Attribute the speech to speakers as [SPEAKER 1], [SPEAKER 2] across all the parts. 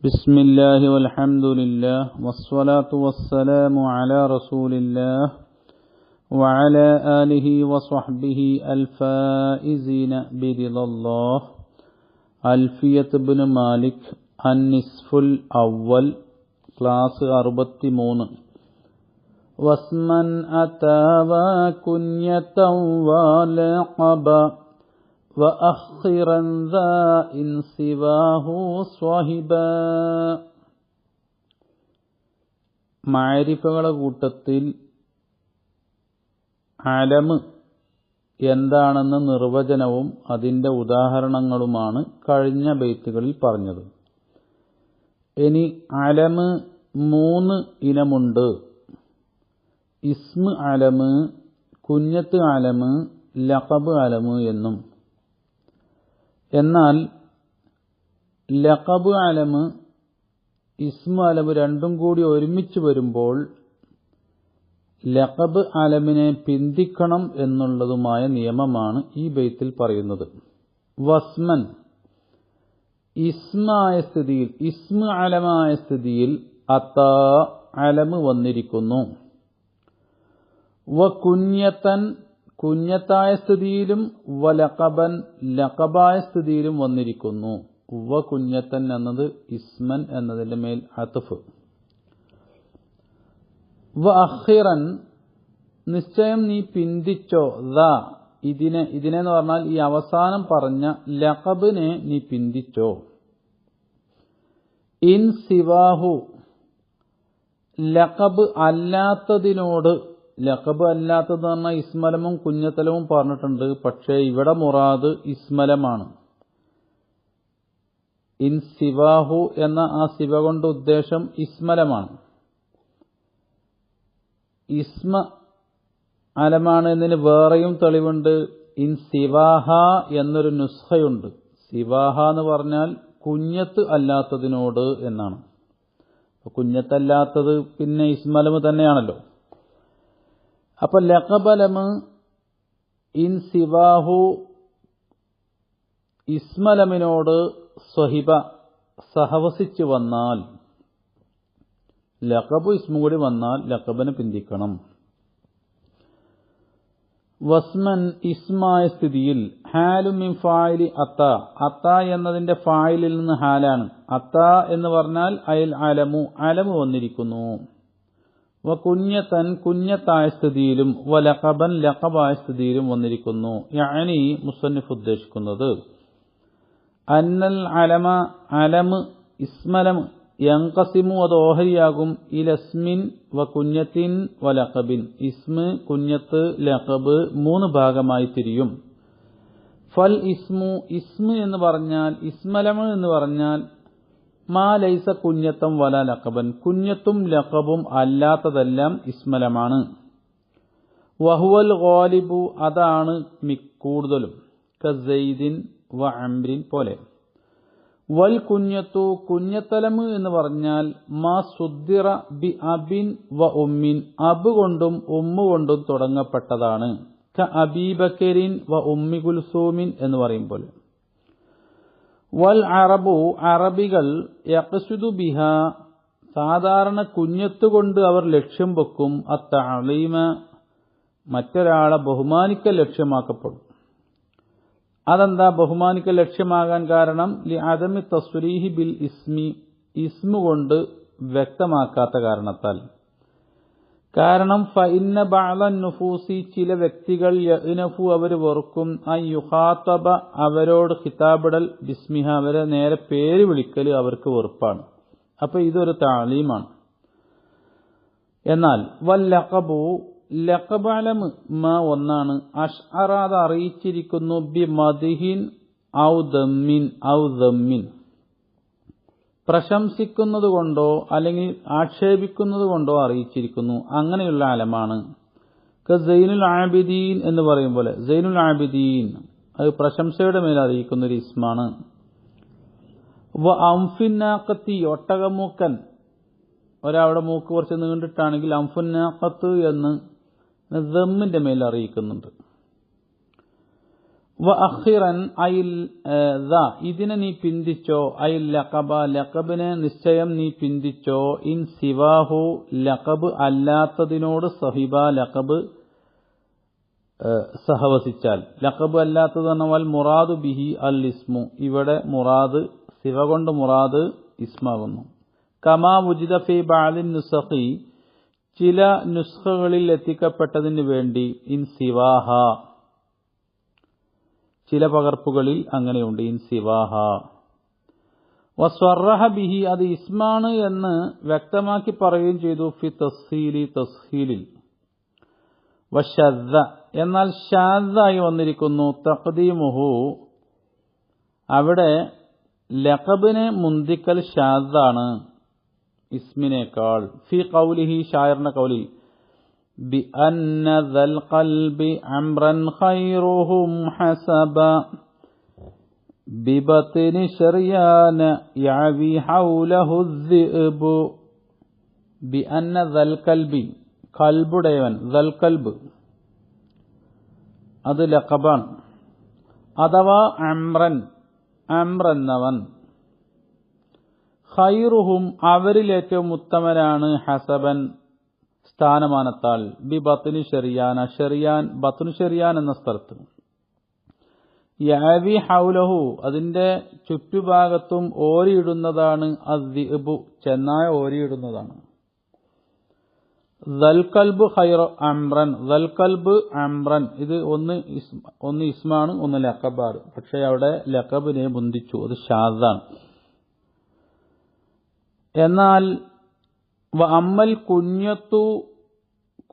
[SPEAKER 1] بسم الله والحمد لله والصلاة والسلام على رسول الله وعلى آله وصحبه الفائزين برضا الله. അൽഫിയത്ത് ഇബ്നു മാലിക് അന്നിസ്ഫുൽ അവൽ ക്ലാസ് 63. വസ്മൻ അതാവ കുന്യതൻ വലഖബ وأخرا ذا إن سواه صاحبا. മഅരിഫകളുടെ കൂട്ടത്തിൽ അലമ് എന്താണെന്ന നിർവചനവും അതിൻ്റെ ഉദാഹരണങ്ങളുമാണ് കഴിഞ്ഞ ബൈത്തുകളിൽ പറഞ്ഞത്. ഇനി അലമ് 3 ഇനമുണ്ട്. ഇസ്മ് അലമ്, കുഞ്ഞത്ത് അലമ്, ലഖബ് അലമ് എന്നും. എന്നാൽ ലഖബ് അലമ് ഇസ്മു അലമ് രണ്ടും കൂടി ഒരുമിച്ച് വരുമ്പോൾ ലഖബ് അലമിനെ പിന്തിക്കണം എന്നുള്ളതുമായ നിയമമാണ് ഈ ബൈത്തിൽ പറയുന്നത്. വസ്മൻ ഇസ്മായ സ്ഥിതിയിൽ, ഇസ്മ അലമായ സ്ഥിതിയിൽ അതാ അലമ് വന്നിരിക്കുന്നു. വ കുഞ്ഞത്തൻ കുഞ്ഞത്തായ സ്ഥിതിയിലും വലഖബൻ ലഖബായ സ്ഥിതിയിലും വന്നിരിക്കുന്നു. വ കുഞ്ഞത്തൻ എന്നത് ഇസ്മൻ എന്നതിന്റെ മേൽ അത്ഫ്. വ അഖിറൻ നിശ്ചയം നീ പിന്തിച്ചോ, ഇതിനെ എന്ന് പറഞ്ഞാൽ ഈ അവസാനം പറഞ്ഞ ലഖബിനെ നീ പിന്തിച്ചോ. ഇൻ സിവാഹു ലഖബ് അല്ലാത്തതിനോട്, ലഖബ് അല്ലാത്തത് പറഞ്ഞാൽ ഇസ്മലമും കുഞ്ഞത്തലവും പറഞ്ഞിട്ടുണ്ട്. പക്ഷേ ഇവിടെ മുറാദ് ഇസ്മലമാണ്. ഇൻ സിവാഹു എന്ന ആ സിവ കൊണ്ട് ഉദ്ദേശം ഇസ്മലമാണ്. ഇസ്മ അലമാണ് എന്നതിന് വേറെയും തെളിവുണ്ട്. ഇൻ സിവാഹ എന്നൊരു നുസ്ഖയുണ്ട്. സിവാഹ എന്ന് പറഞ്ഞാൽ കുഞ്ഞത്ത് അല്ലാത്തതിനോട് എന്നാണ്. കുഞ്ഞത്തല്ലാത്തത് പിന്നെ ഇസ്മലമ് തന്നെയാണല്ലോ. അപ്പൊ ലഖബലമ് ഇൻ സിവാഹു ഇസ്മലമിനോട് സ്വഹിബ സഹവസിച്ചു വന്നാൽ, ലഖബ് ഇസ്മു കൂടി വന്നാൽ ലഖബിന് പിന്തിക്കണം. വസ്മൻ ഇസ്മായ സ്ഥിതിയിൽ ഹാലു മിൻ ഫായിലി അത്ത എന്നതിന്റെ ഫായിലിൽ നിന്ന് ഹാലാണ്. അത്ത എന്ന് പറഞ്ഞാൽ അയൽ അലമു വന്നിരിക്കുന്നു. വ കുഞ്ഞത്തൻ കുഞ്ഞത്തായ സ്ഥിതിയിലും വ ലഖബൻ ലഖബായ സ്ഥിതിയിലും വന്നിരിക്കുന്നു. യഅനി മുസന്നിഫ് ഉദ്ദേശിക്കുന്നത് അന്നൽ അലമ് ഇസ്മലം യൻഖസിമു അത് ഓഹരിയാകും ഇലസ്മിൻ വ കുഞ്ഞത്തിൻ വ ലഖബിൻ. ഇസ്മ്, കുഞ്ഞത്ത്, ലഖബ് 3 ഭാഗമായി തിരിയും. ഫൽ ഇസ്മു എന്ന് പറഞ്ഞാൽ, ഇസ്മലമ് എന്ന് പറഞ്ഞാൽ മാ ലൈസ കുഞ്ഞത്തം വല ലഖബൻ, കുഞ്ഞത്തും ലഖബും അല്ലാത്തതെല്ലാം ഇസ്മലമാണ്. വഹുവൽ ഗാലിബു അതാണ് കൂടുതലും. കസൈദിൻ വ അംരിൻ പോലെ. വൽ കുഞ്ഞത്തു കുഞ്ഞത്തലമ് എന്ന് പറഞ്ഞാൽ മാ സുദ്ദിറ ബി അബിൻ വ ഉമ്മിൻ, അബ് കൊണ്ടും ഉമ്മു കൊണ്ടും തുടങ്ങപ്പെട്ടതാണ്. ക അബീബക്കരിൻ വ ഉമ്മി കുൽസൂമിൻ എന്ന് പറയും പോലെ. വൽ അറബു അറബികൾ യഖ്സുദു ബിഹ സാധാരണ കുഞ്ഞത്തുകൊണ്ട് അവർ ലക്ഷ്യം വെക്കും. അത്തഅലീമ മറ്റൊരാളെ ബഹുമാനിക്കൽ ലക്ഷ്യമാക്കപ്പെടും. അതെന്താ ബഹുമാനിക്കൽ ലക്ഷ്യമാകാൻ കാരണം? ലി അദമി തസ്രീഹി ബിൽ ഇസ്മു കൊണ്ട് വ്യക്തമാക്കാത്ത കാരണത്താൽ. കാരണം ഫഇന്ന ബഅദൻ നുഫൂസി ചില വ്യക്തികൾ യഅ്നഫു അവർ വെറുക്കും അൻ യുഖാതബ അവരോട് ഖിതാബിടൽ ബിസ്മിഹ അവരെ നേരെ പേര് വിളിക്കൽ അവർക്ക് വെറുപ്പാണ്. അപ്പൊ ഇതൊരു തഅലീമാണ്. എന്നാൽ വൽ ലഖബു ലഖബ് അലമ് മാ ഒന്നാണ് അഷ്അറ അത് അറിയിച്ചിരിക്കുന്നു ബി മദ്ഹിൻ ഔ ദമ്മിൻ പ്രശംസിക്കുന്നത് കൊണ്ടോ അല്ലെങ്കിൽ ആക്ഷേപിക്കുന്നത് കൊണ്ടോ അറിയിച്ചിരിക്കുന്നു. അങ്ങനെയുള്ള അലമാണ്. സൈനുൽ ആബിദീൻ എന്ന് പറയും പോലെ. സൈനുൽ ആബിദീൻ അത് പ്രശംസയുടെ മേൽ അറിയിക്കുന്ന ഒരു ഇസ്മാണ്. വ അംഫിന്നാഖത്തി ഒട്ടകമൂക്കൻ, ഒരാളുടെ മൂക്ക് കുറച്ച് നീണ്ടിട്ടാണെങ്കിൽ അംഫുന്നാഖത്ത് എന്ന് ദമ്മിന്റെ മേൽ അറിയിക്കുന്നുണ്ട്. വ അഖിറൻ ഐൽ ഇതിനെ നീ പിന്തിച്ചോ, ഐൽ ലഖബ ലഖബിനെ നിശ്ചയം നീ പിന്തിച്ചോ, ഇൻ സിവാഹു ലഖബ് അല്ലാത്തതിനോട് സഹിബ ലഖബ് സഹവസിച്ചാൽ. ലഖബ് അല്ലാത്തത് പറഞ്ഞാൽ മുറാദു ബിഹി അൽ ഇസ്മു, ഇവിടെ മുറാദ് സിവ കൊണ്ട് മുറാദ് ഇസ്മാകുന്നു. കമാ വുജിദ ഫി ബഅദിൻ നുസഖി ചില നുസ്ഖകളിൽ എത്തിക്കപ്പെട്ടതിന് വേണ്ടി ഇൻ സിവാഹ ചില പകർപ്പുകളിൽ അങ്ങനെയുണ്ട് ഇൻ സിവാഹ. വസ്വറഹ ബിഹി അത് ഇസ്മാണ് എന്ന് വ്യക്തമാക്കി പറയുകയും ചെയ്തു ഫി തസ്ഹീലിൽ. വശദ്ദ എന്നാൽ ഷാദായി വന്നിരിക്കുന്നു തഖ്ദീമുഹു അവിടെ ലഖബിനെ മുന്തിക്കൽ ഷാദാണ് ഇസ്മിനേക്കാൾ. ഫി ഖൗലിഹി ഷായറിന്റെ ഖൗലിൽ بأن ذا القلب عمرا خيرهم حسبا ببطن شريان يعوي حوله الذئب. بأن ذا القلب കൽബുടയവൻ ذا القلب അത് ലഖബാൻ. അഥവാ അമ്രന്നവൻ ഖൈറുഹും അവരിൽ ഏറ്റവും ഉത്തമനാണ് ഹസബൻ സ്ഥാനമാനത്താൽ ബി ബത്നി ഷെറിയാന ബത്നു ഷെറിയാൻ എന്ന സ്ഥലത്ത്. യാവി ഹൗലഹു അതിന്റെ ചുറ്റുഭാഗത്തും ഓരിയിടുന്നതാണ് അദ്ദിഅബു ചെന്നായ ഓരിയിടുന്നതാണ്. ദൽകൽബ് ഖൈറ അംറൻ ദൽകൽബ് അംറൻ ഇത് ഒന്ന് ഇസ്മാണ് ഒന്ന് ലഖബാണ്. പക്ഷെ അവിടെ ലഖബിനെ ബന്ധിച്ചു, അത് ഷാദാണ്. എന്നാൽ അമ്മൽ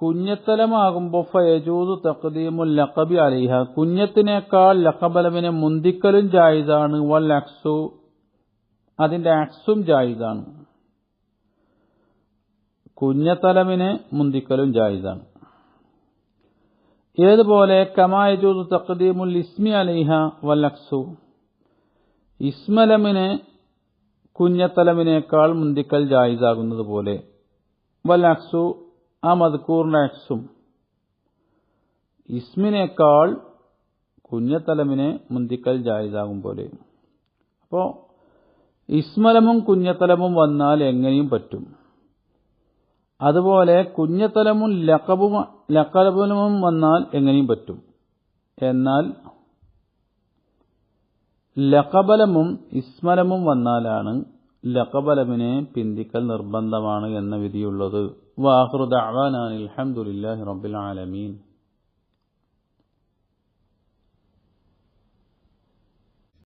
[SPEAKER 1] കുഞ്ഞത്തലമാകുമ്പോൾ ഫയജൂദു തഖ്ദീമുൽ ലഖബി അലൈഹ കുഞ്ഞത്തിനേക്കാൾ ലഖബലമിനെ മുന്തിക്കലും ജായിസാണ്. വൽ അക്സു അതിന്റെ അക്സും ജായിസാണ്. കുഞ്ഞത്തലമിനെ മുന്തിക്കലും ജായിസാണ്. ഏതുപോലെ കമാ യജൂദു തഖ്ദീമുൽ ഇസ്മി അലൈഹ വൽ അക്സു ഇസ്മലമിനെ കുഞ്ഞത്തലമിനേക്കാൾ മുന്തിക്കൽ ജായിസാകുന്നത് പോലെ വൽ അക്സു ആ മദ്കൂറിന്റെ അക്സും ഇസ്മിനേക്കാൾ കുഞ്ഞത്തലമിനെ മുന്തിക്കൽ ജായിസാകും പോലെ. അപ്പോൾ ഇസ്മലമും കുഞ്ഞത്തലമും വന്നാൽ എങ്ങനെയും പറ്റും. അതുപോലെ കുഞ്ഞത്തലമും ലഖബും വന്നാൽ എങ്ങനെയും പറ്റും. എന്നാൽ ലഖബലമും ഇസ്മലമും വന്നാലാണ് ലഖബലമിനെ പിന്തിക്കൽ നിർബന്ധമാണ് എന്ന വിധിയുള്ളത്. വാഖിറു ദഅ്വാനാ അൽഹംദുലില്ലാഹി റബ്ബിൽ ആലമീൻ.